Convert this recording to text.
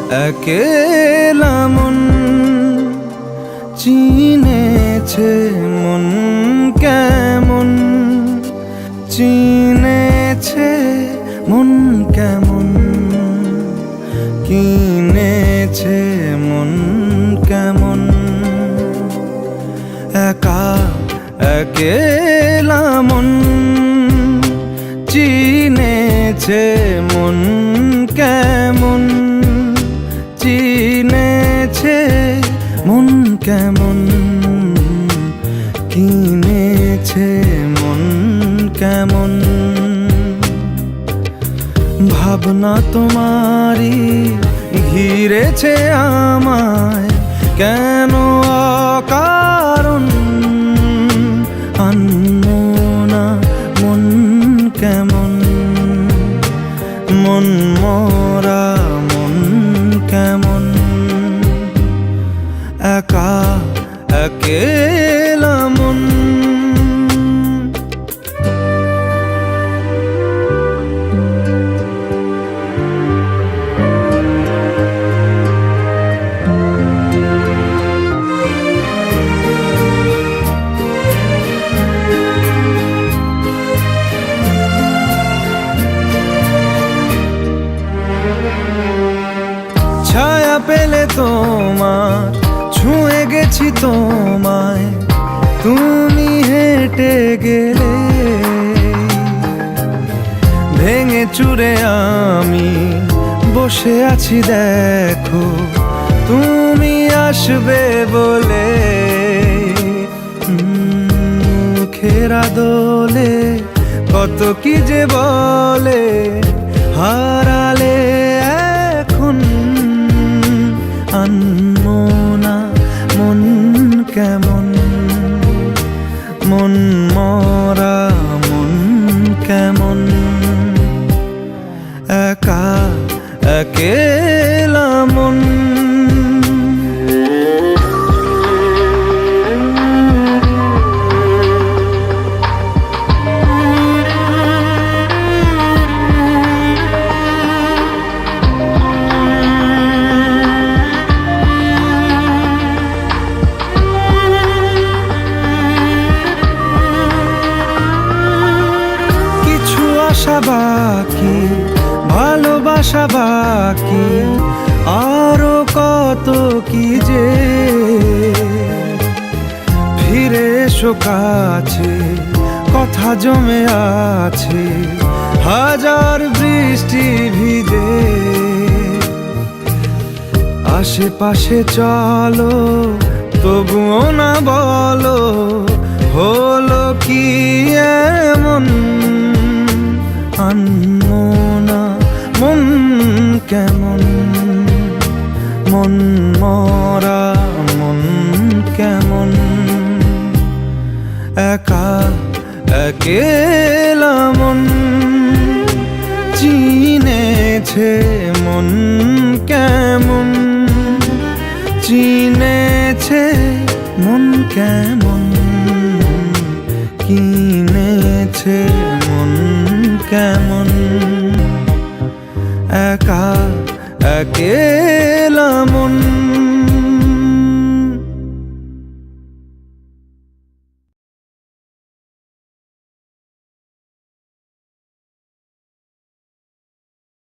একেলা মন চিনেছে মন কেমন, চিনেছে মন কেমন, কিনেছে মন কেমন। একা একেলা মন চিনেছে মন কেমন, চিনেছে মন কেমন, কিনেছে মন কেমন। ভাবনা তোমারই ঘিরেছে আমায় কেন অকারণ, আনমনা মন কেমন, মন মরা মন কেমন। একা একেলা মন। ছায়া পেলে তোমার ছুঁয়ে গেছি তোমায়, তুমি হেঁটে গেলে ভেঙে চুরে আমি বসে আছি দেখো তুমি আসবে বলে। মুখের দোলে কত কি যে বলে, হারালে এখন আনমনা মন কেমন, মন মরা মন কেমন। একা একেলা মন। আশা বাকি, ভালোবাসা বাকি, আরো কত কি যে। ফিরে এসো কাছে, কথা জমে আছে হাজার বৃষ্টি ভিজে। আশেপাশে চলো তবুও না বলো হলো কি এমন, আনমনা মন কেমন, মন মরা মন কেমন। একা একেলা মন চিনেছে মন কেমন, চিনেছে মন কেমন, কিনেছে মন কেমন। একা একেলা মন।